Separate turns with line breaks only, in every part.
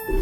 The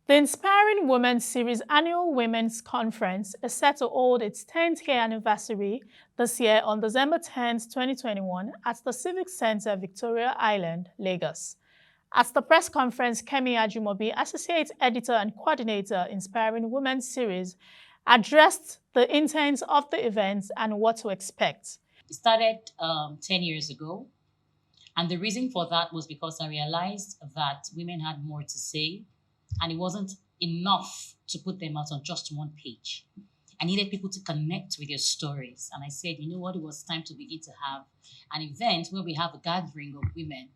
Inspiring Women Series Annual Women's Conference is set to hold its 10th year anniversary this year on December 10, 2021 at the Civic Centre, Victoria Island, Lagos. At the press conference, Kemi Ajumobi, Associate Editor and Coordinator, Inspiring Women Series, addressed the intent of the event and what to expect.
It started 10 years ago, and the reason for that was because I realized that women had more to say, and it wasn't enough to put them out on just one page. I needed people to connect with your stories. And I said, you know what, it was time to begin to have an event where we have a gathering of women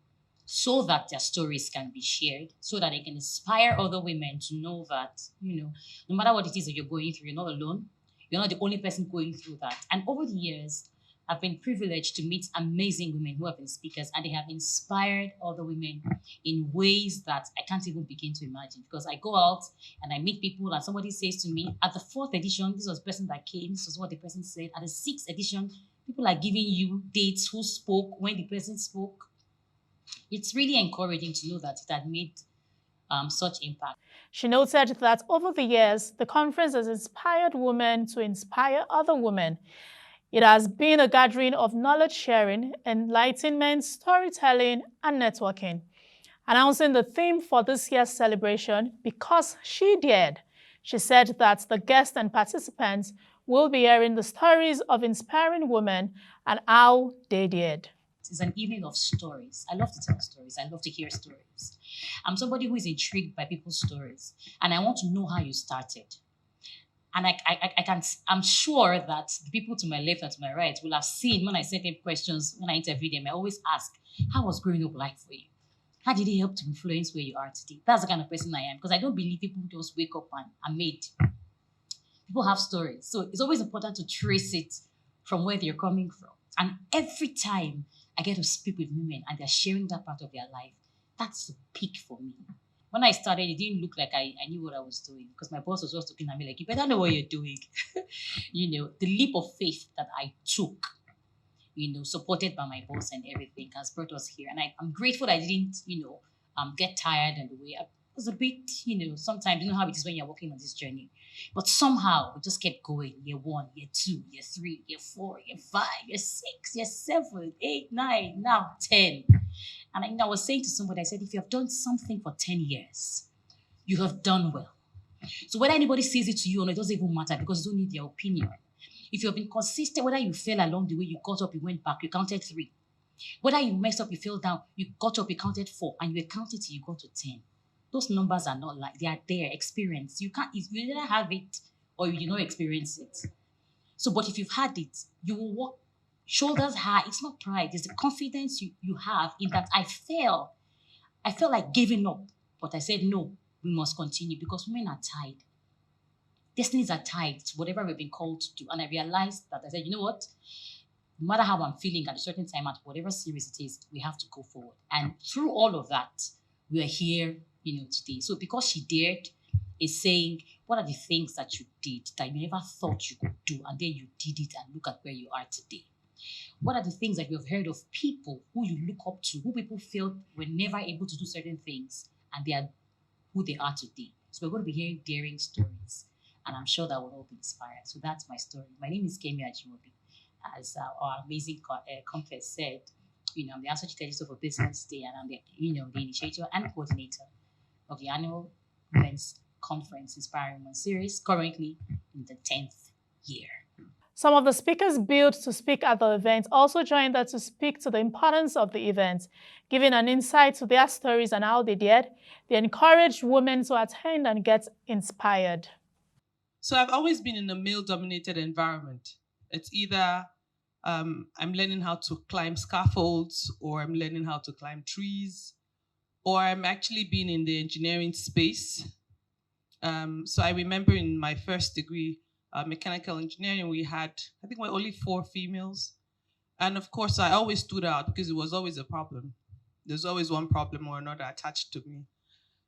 so that their stories can be shared, so that they can inspire other women to know that, no matter what it is that you're going through, you're not alone. You're not the only person going through that. And over the years, I've been privileged to meet amazing women who have been speakers, and they have inspired other women in ways that I can't even begin to imagine. Because I go out and I meet people, and somebody says to me, at the 4th edition, this was the person that came, this was what the person said. At the 6th edition, people are giving you dates, who spoke, when the person spoke. It's really encouraging to know that it had made such impact.
She noted that over the years, the conference has inspired women to inspire other women. It has been a gathering of knowledge sharing, enlightenment, storytelling, and networking. Announcing the theme for this year's celebration, Because She Dared, she said that the guests and participants will be hearing the stories of inspiring women and how they dared.
It's an evening of stories. I love to tell stories. I love to hear stories. I'm somebody who is intrigued by people's stories, and I want to know how you started. And I'm sure that the people to my left and to my right will have seen when I sent them questions, when I interview them, I always ask, how was growing up like for you? How did it help to influence where you are today? That's the kind of person I am, because I don't believe people just wake up and are made. People have stories. So it's always important to trace it from where they're coming from. And every time I get to speak with women and they're sharing that part of their life, that's the peak for me. When I started, it didn't look like I knew what I was doing, because my boss was just looking at me like, you better know what you're doing. The leap of faith that I took, supported by my boss and everything, has brought us here. And I'm grateful I didn't, get tired on the way. I was a bit, sometimes you know how it is when you're working on this journey. But somehow we just kept going. Year 1, year 2, year 3, year 4, year 5, year 6, year 7, 8, 9, now 10. And I was saying to somebody, I said, if you have done something for 10 years, you have done well. So whether anybody says it to you or not, it doesn't even matter, because you don't need their opinion. If you have been consistent, whether you fell along the way, you got up, you went back, you counted 3. Whether you messed up, you fell down, you got up, you counted 4, and you counted till you got to 10. Those numbers are not like, they are there, experience. You either have it or you did not experience it. So, but if you've had it, you will walk shoulders high. It's not pride, it's the confidence you have in that I felt like giving up, but I said, no, we must continue, because women are tied. Destinies are tied to whatever we've been called to do. And I realized that I said, you know what? No matter how I'm feeling at a certain time, at whatever series it is, we have to go forward. And through all of that, we are here, today. So Because She Dared is saying, what are the things that you did that you never thought you could do, and then you did it, and look at where you are today? What are the things that you have heard of people who you look up to, who people felt were never able to do certain things, and they are who they are today? So we're going to be hearing daring stories, and I'm sure that will all be inspired. So that's my story. My name is Kemi Ajumobi. As our amazing compass said, I'm the Associate Editor for Business Day, and I'm the Initiator and Coordinator of the annual Women's Conference Inspiring Women Series, currently in the 10th year.
Some of the speakers billed to speak at the event also joined us to speak to the importance of the event, giving an insight to their stories and how they did. They encouraged women to attend and get inspired.
So I've always been in a male-dominated environment. It's either I'm learning how to climb scaffolds, or I'm learning how to climb trees, or I'm actually being in the engineering space. So I remember in my first degree, mechanical engineering, we had, I think we're only 4 females. And of course, I always stood out because it was always a problem. There's always one problem or another attached to me.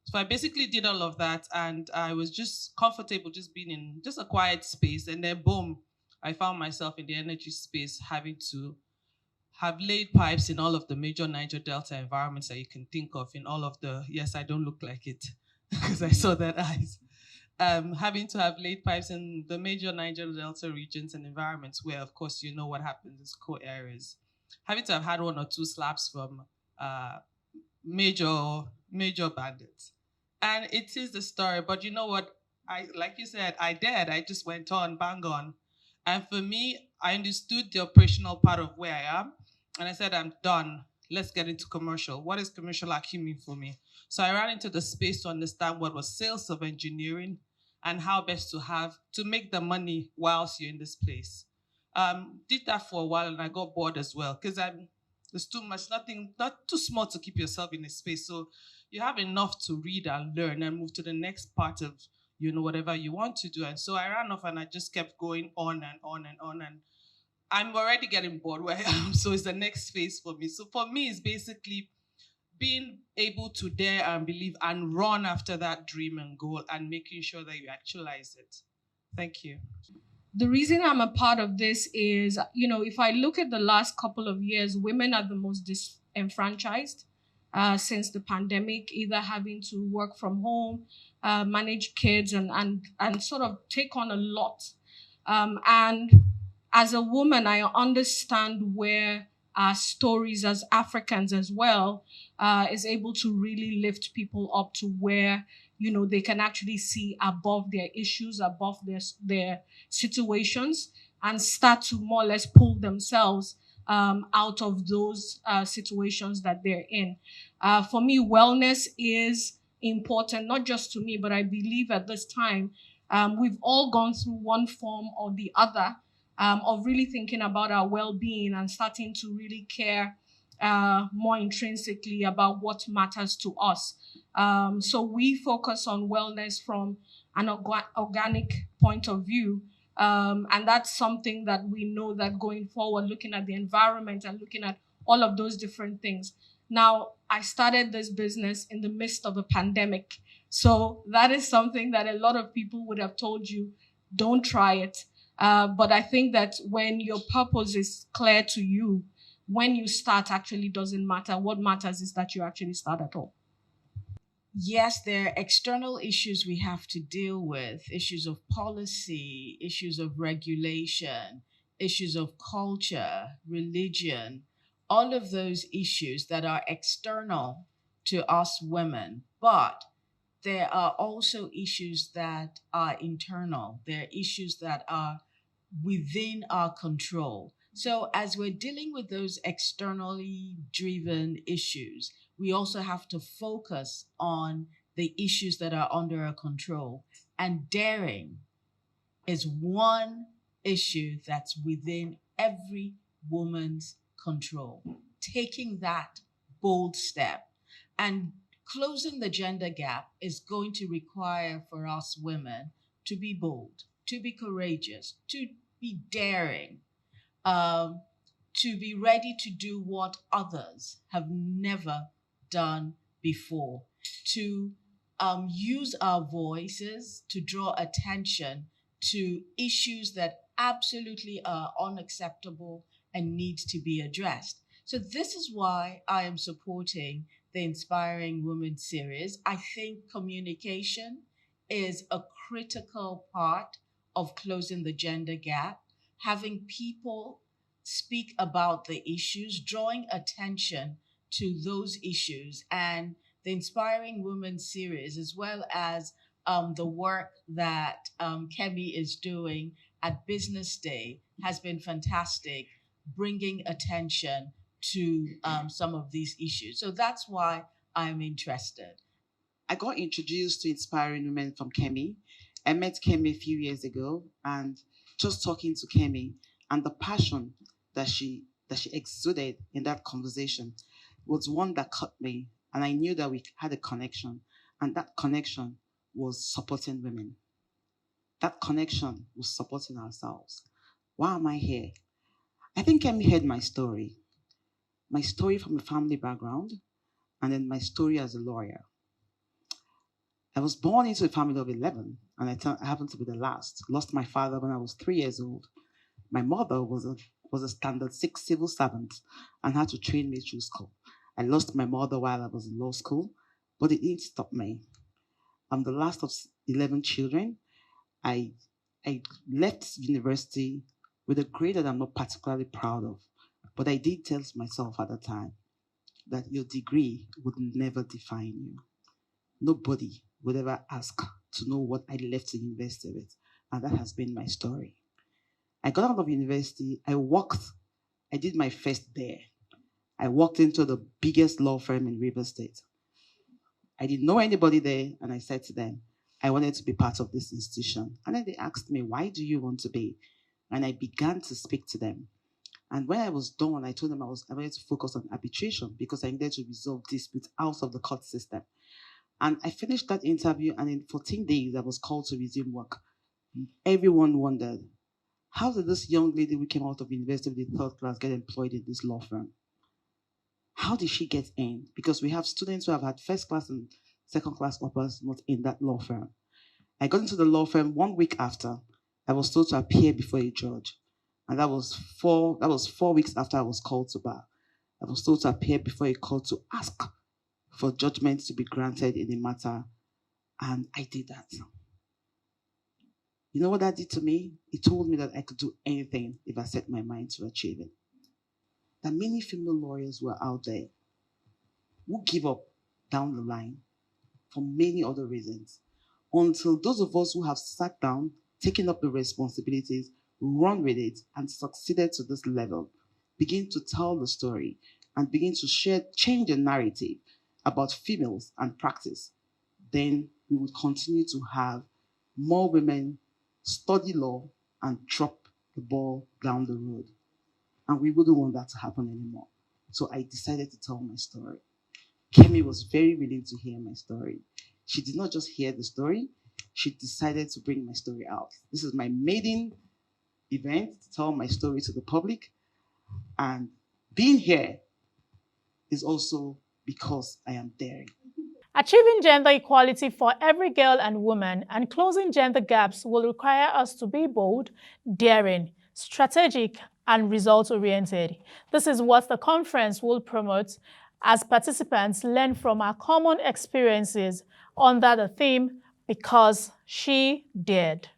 So I basically did all of that, and I was just comfortable just being in just a quiet space. And then boom, I found myself in the energy space, having to have laid pipes in all of the major Niger Delta environments that you can think of, in all of the, yes, I don't look like it because I saw that eyes. Having to have laid pipes in the major Niger Delta regions and environments where, of course, you know what happens in core areas. Having to have had one or two slaps from major bandits. And it is the story, but you know what? Like you said, I just went on, bang on. And for me, I understood the operational part of where I am. And I said, I'm done. Let's get into commercial. What is commercial acumen for me? So I ran into the space to understand what was sales of engineering and how best to make the money whilst you're in this place. Did that for a while and I got bored as well because there's too much, not too small to keep yourself in a space. So you have enough to read and learn and move to the next part of, whatever you want to do. And so I ran off and I just kept going on and on and on. And I'm already getting bored where I am. So it's the next phase for me. So for me, it's basically being able to dare and believe and run after that dream and goal and making sure that you actualize it. Thank you.
The reason I'm a part of this is, if I look at the last couple of years, women are the most disenfranchised since the pandemic, either having to work from home, manage kids, and sort of take on a lot. And as a woman, I understand where our stories as Africans as well is able to really lift people up to where they can actually see above their issues, above their situations, and start to more or less pull themselves out of those situations that they're in. For me, wellness is important, not just to me, but I believe at this time, we've all gone through one form or the other of really thinking about our well-being and starting to really care more intrinsically about what matters to us. So we focus on wellness from an organic point of view. And that's something that we know that going forward, looking at the environment and looking at all of those different things. Now, I started this business in the midst of a pandemic. So that is something that a lot of people would have told you, don't try it. But I think that when your purpose is clear to you, when you start actually doesn't matter. What matters is that you actually start at all.
Yes, there are external issues we have to deal with, issues of policy, issues of regulation, issues of culture, religion, all of those issues that are external to us women. But there are also issues that are internal. There are issues that are within our control. So as we're dealing with those externally driven issues, we also have to focus on the issues that are under our control. And daring is one issue that's within every woman's control. Taking that bold step and closing the gender gap is going to require for us women to be bold, to be courageous, to be daring, to be ready to do what others have never done before, to use our voices to draw attention to issues that absolutely are unacceptable and need to be addressed. So this is why I am supporting the Inspiring Women series. I think communication is a critical part of closing the gender gap, having people speak about the issues, drawing attention to those issues, and the Inspiring Women series, as well as the work that Kemi is doing at Business Day, has been fantastic, bringing attention to some of these issues. So that's why I'm interested.
I got introduced to Inspiring Women from Kemi. I met Kemi a few years ago, and just talking to Kemi and the passion that she exuded in that conversation was one that caught me, and I knew that we had a connection, and that connection was supporting women. That connection was supporting ourselves. Why am I here? I think Kemi heard my story from a family background, and then my story as a lawyer. I was born into a family of 11, and I happened to be the last. Lost my father when I was 3 years old. My mother was was a standard 6 civil servant and had to train me through school. I lost my mother while I was in law school, but it didn't stop me. I'm the last of 11 children. I left university with a grade that I'm not particularly proud of, but I did tell myself at the time that your degree would never define you. Nobody would ever ask to know what I left the university with, and that has been my story. I got out of university, I did my first dare. I walked into the biggest law firm in Rivers State. I didn't know anybody there, and I said to them, I wanted to be part of this institution. And then they asked me, why do you want to be? And I began to speak to them. And when I was done, I told them I wanted to focus on arbitration because I needed to resolve disputes out of the court system. And I finished that interview, and in 14 days, I was called to resume work. Everyone wondered, how did this young lady who came out of university with the third class get employed in this law firm? How did she get in? Because we have students who have had first class and second class offers not in that law firm. I got into the law firm 1 week after. I was told to appear before a judge. And that was 4 weeks after I was called to bar. I was told to appear before a court to ask for judgment to be granted in a matter. And I did that. You know what that did to me? It told me that I could do anything if I set my mind to achieve it. That many female lawyers were out there who give up down the line for many other reasons, until those of us who have sat down, taken up the responsibilities, run with it, and succeeded to this level, begin to tell the story and begin to change the narrative about females and practice, then we would continue to have more women study law and drop the ball down the road. And we wouldn't want that to happen anymore. So I decided to tell my story. Kemi was very willing to hear my story. She did not just hear the story, she decided to bring my story out. This is my maiden event to tell my story to the public. And being here is also because I am daring.
Achieving gender equality for every girl and woman and closing gender gaps will require us to be bold, daring, strategic, and result-oriented. This is what the conference will promote as participants learn from our common experiences under the theme, Because She Dared.